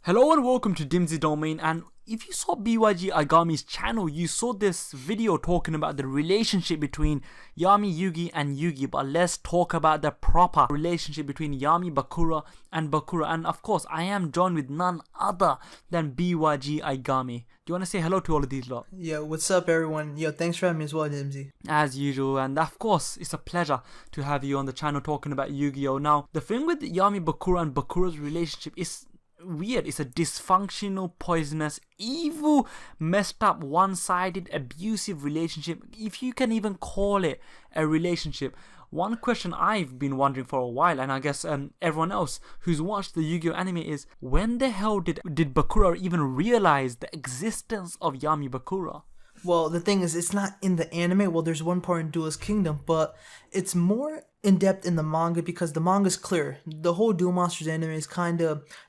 Hello and welcome to Dimsy Domain, and if you saw BYG Agami's channel, you saw this video talking about the relationship between Yami, Yugi and Yugi, but let's talk about the proper relationship between Yami Bakura and Bakura. And of course, I am joined with none other than BYG Agami. Do you want to say hello to all of these lot? Yo, what's up everyone? Yo, thanks for having me as well, Dimsy. As usual, and of course, it's a pleasure to have you on the channel talking about Yugioh. Now, the thing with Yami Bakura and Bakura's relationship is weird. It's a dysfunctional, poisonous, evil, messed up, one-sided, abusive relationship, if you can even call it a relationship. One question I've been wondering for a while, and I guess everyone else who's watched the Yu-Gi-Oh anime, is when the hell did Bakura even realize the existence of Yami Bakura? Well, the thing is, it's not in the anime. Well, there's one part in Duelist Kingdom, but it's more in-depth in the manga because the manga's clear. The whole Duel Monsters anime is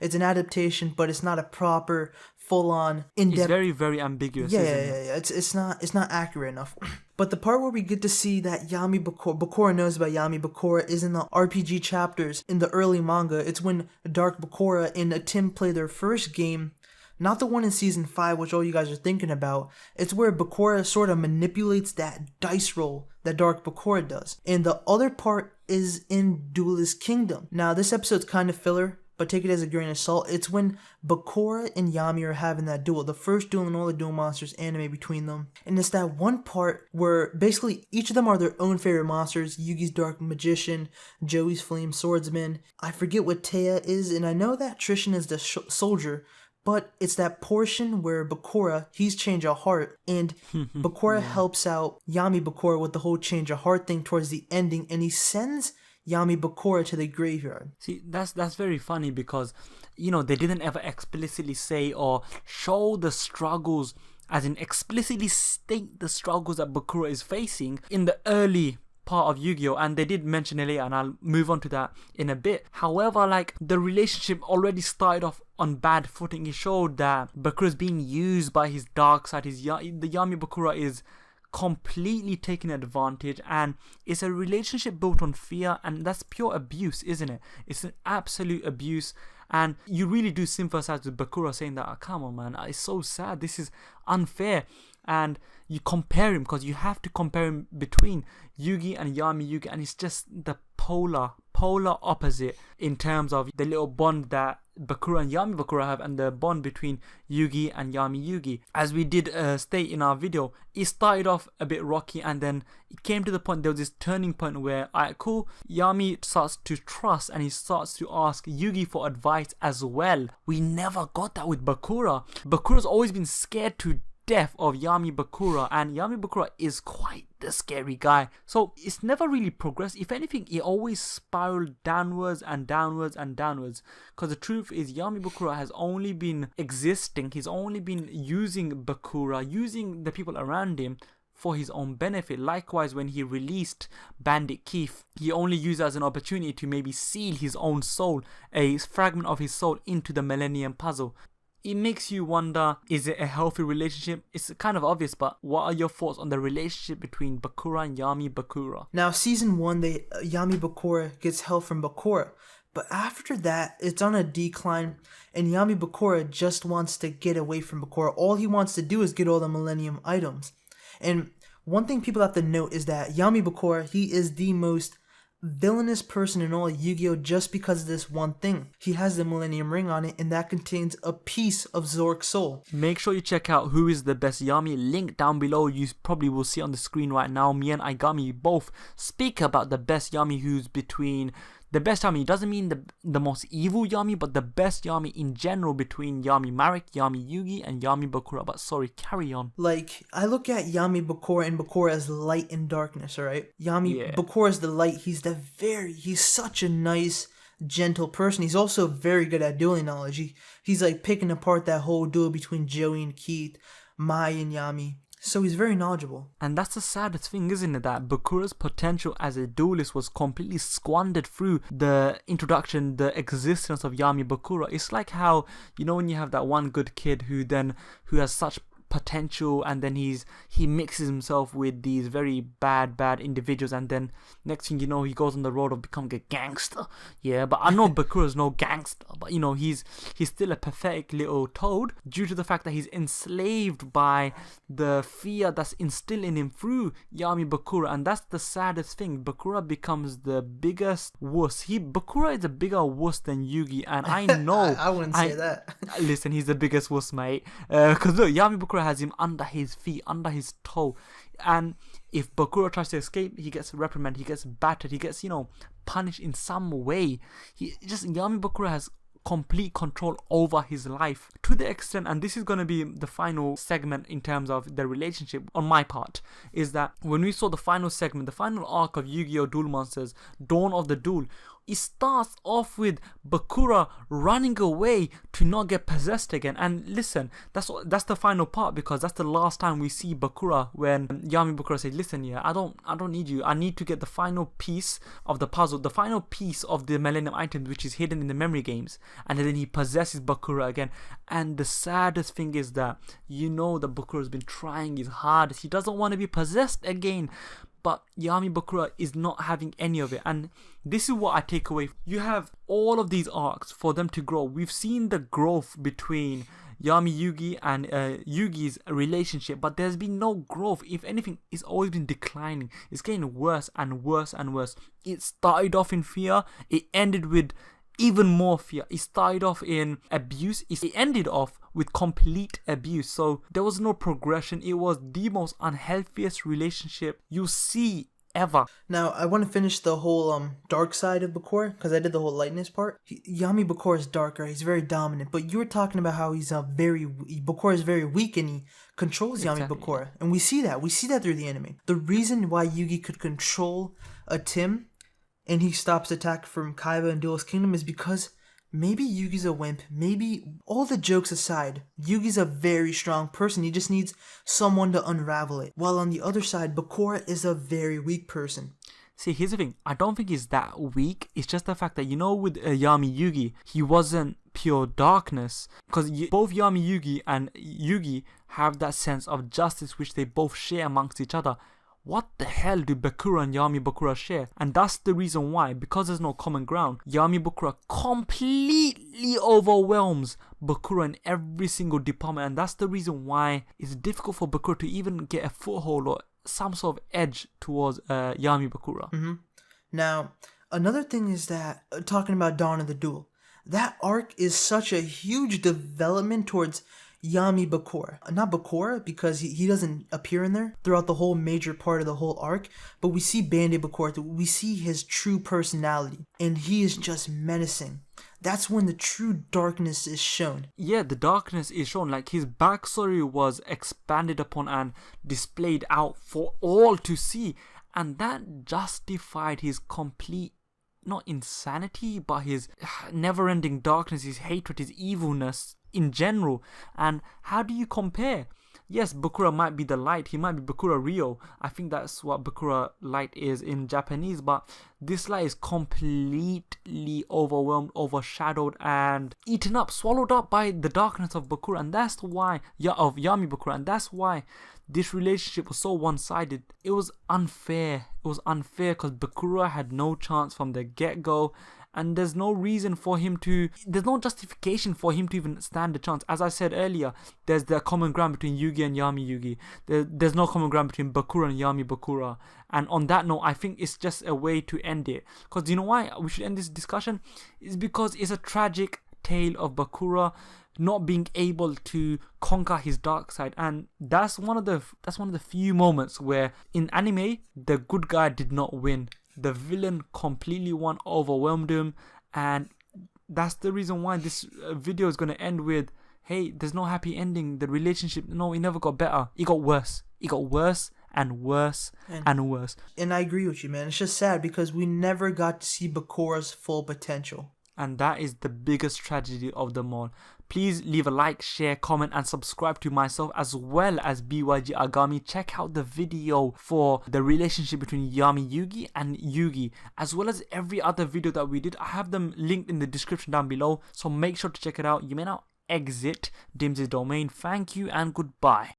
it's an adaptation, but it's not a proper, full-on, in-depth... It's very, very ambiguous, yeah, isn't it? It's not accurate enough. But the part where we get to see that Bakura knows about Yami Bakura is in the RPG chapters in the early manga. It's when Dark Bakura and Tim play their first game. Not the one in Season 5, which all you guys are thinking about. It's where Bakura sort of manipulates that dice roll that Dark Bakura does. And the other part is in Duelist Kingdom. Now, this episode's kind of filler, but take it as a grain of salt. It's when Bakura and Yami are having that duel. The first duel in all the Duel Monsters anime between them. And it's that one part where basically each of them are their own favorite monsters. Yugi's Dark Magician, Joey's Flame Swordsman. I forget what Taya is, and I know that Trishan is the soldier. But it's that portion where Bakura, he's change of heart, and Bakura helps out Yami Bakura with the whole change of heart thing towards the ending, and he sends Yami Bakura to the graveyard. See, that's very funny because, you know, they didn't ever explicitly say or show the struggles, as in explicitly state the struggles that Bakura is facing in the early part of Yu-Gi-Oh, and they did mention it later, and I'll move on to that in a bit. However, like, the relationship already started off on bad footing. It showed that Bakura is being used by his dark side. The Yami Bakura is completely taking advantage, and it's a relationship built on fear, and that's pure abuse, isn't it? It's an absolute abuse. And you really do sympathize with Bakura, saying that, oh, come on man, it's so sad, this is unfair. And you compare him, because you have to compare him between Yugi and Yami Yugi, and it's just the polar opposite in terms of the little bond that Bakura and Yami Bakura have, and the bond between Yugi and Yami Yugi. As we did state in our video, it started off a bit rocky, and then it came to the point, there was this turning point where, alright, cool, Yami starts to trust, and he starts to ask Yugi for advice as well. We never got that with Bakura. Bakura's always been scared to death of Yami Bakura, and Yami Bakura is quite the scary guy. So it's never really progressed. If anything, it always spiraled downwards and downwards and downwards. Because the truth is, Yami Bakura has only been existing, he's only been using Bakura, using the people around him for his own benefit. Likewise, when he released Bandit Keith, he only used it as an opportunity to maybe seal his own soul, a fragment of his soul, into the Millennium Puzzle. It makes you wonder, is it a healthy relationship? It's kind of obvious, but what are your thoughts on the relationship between Bakura and Yami Bakura? Now, Season 1, Yami Bakura gets help from Bakura. But after that, it's on a decline, and Yami Bakura just wants to get away from Bakura. All he wants to do is get all the Millennium items. And one thing people have to note is that Yami Bakura, he is the most villainous person in all Yu-Gi-Oh just because of this one thing. He has the Millennium Ring on it, and that contains a piece of Zork's soul. Make sure you check out who is the best Yami, link down below. You probably will see on the screen right now. Me and Agami both speak about the best Yami, who's between the best Yami. Doesn't mean the most evil Yami, but the best Yami in general between Yami Marik, Yami Yugi, and Yami Bakura. But sorry, carry on. Like, I look at Yami Bakura and Bakura as light and darkness, alright? Bakura is the light. He's such a nice, gentle person. He's also very good at dueling knowledge. He's like picking apart that whole duel between Joey and Keith, Mai and Yami. So he's very knowledgeable. And that's the saddest thing, isn't it? That Bakura's potential as a duelist was completely squandered through the introduction, the existence of Yami Bakura. It's like how, you know, when you have that one good kid who has such potential, and then he mixes himself with these very bad individuals, and then next thing you know, he goes on the road of becoming a gangster. Yeah, but I know Bakura's no gangster, but you know, he's still a pathetic little toad due to the fact that he's enslaved by the fear that's instilled in him through Yami Bakura. And that's the saddest thing. Bakura becomes the biggest wuss. Bakura is a bigger wuss than Yugi, and I know I wouldn't say that. Listen, he's the biggest wuss, mate. Because look, Yami Bakura has him under his feet, under his toe, and if Bakura tries to escape, he gets reprimanded, he gets battered, he gets, you know, punished in some way. Yami Bakura has complete control over his life to the extent, and this is going to be the final segment in terms of the relationship on my part, is that when we saw the final segment, the final arc of Yu-Gi-Oh! Duel Monsters, Dawn of the Duel, it starts off with Bakura running away to not get possessed again. And listen, that's the final part, because that's the last time we see Bakura, when Yami Bakura says, listen, yeah, I don't need you. I need to get the final piece of the puzzle, the final piece of the millennium items, which is hidden in the memory games. And then he possesses Bakura again. And the saddest thing is that, you know, that Bakura has been trying his hardest. He doesn't want to be possessed again. But Yami Bakura is not having any of it. And this is what I take away. You have all of these arcs for them to grow. We've seen the growth between Yami Yugi and Yugi's relationship, but there's been no growth. If anything, it's always been declining. It's getting worse and worse and worse. It started off in fear. It ended with even more fear. It started off in abuse. It ended off with complete abuse. So there was no progression. It was the most unhealthiest relationship you see ever. Now, I want to finish the whole dark side of Bakura, because I did the whole lightness part. Yami Bakura is darker. He's very dominant. But you were talking about how Bakura is very weak, and he controls Yami Bakura. And we see that. We see that through the anime. The reason why Yugi could control a Tim and he stops attack from Kaiba and Duelist Kingdom is because maybe Yugi's a wimp. Maybe, all the jokes aside, Yugi's a very strong person. He just needs someone to unravel it. While on the other side, Bakura is a very weak person. See, here's the thing. I don't think he's that weak. It's just the fact that, you know, with Yami Yugi, he wasn't pure darkness. Because both Yami Yugi and Yugi have that sense of justice which they both share amongst each other. What the hell do Bakura and Yami Bakura share? And that's the reason why, because there's no common ground, Yami Bakura completely overwhelms Bakura in every single department. And that's the reason why it's difficult for Bakura to even get a foothold or some sort of edge towards Yami Bakura. Mm-hmm. Now, another thing is that, talking about Dawn of the Duel, that arc is such a huge development towards Yami Bakura. Not Bakura, because he doesn't appear in there throughout the whole major part of the whole arc, but we see Bandit Bakura. We see his true personality, and he is just menacing. That's when the true darkness is shown. Yeah, the darkness is shown. Like, his backstory was expanded upon and displayed out for all to see, and that justified his complete, not insanity, but his never-ending darkness, his hatred, his evilness in general. And how do you compare? Yes, Bakura might be the light. He might be Bakura Ryou. I think that's what Bakura light is in Japanese. But this light is completely overwhelmed, overshadowed, and eaten up, swallowed up by the darkness of Bakura. And that's why, of Yami Bakura. And that's why this relationship was so one-sided. It was unfair. It was unfair because Bakura had no chance from the get-go. And there's no reason for him to, there's no justification for him to even stand a chance. As I said earlier, there's the common ground between Yugi and Yami Yugi. There's no common ground between Bakura and Yami Bakura. And on that note, I think it's just a way to end it. Because you know why we should end this discussion? It's because it's a tragic tale of Bakura not being able to conquer his dark side. And that's one of the few moments where in anime the good guy did not win. The villain completely won, overwhelmed him, and that's the reason why this video is going to end with, hey, there's no happy ending. The relationship, no, it never got better. It got worse. It got worse and worse and worse. And I agree with you, man. It's just sad because we never got to see Bakura's full potential. And that is the biggest tragedy of them all. Please leave a like, share, comment, and subscribe to myself as well as BYG Agami. Check out the video for the relationship between Yami Yugi and Yugi, as well as every other video that we did. I have them linked in the description down below, so make sure to check it out. You may now exit Dim's domain. Thank you and goodbye.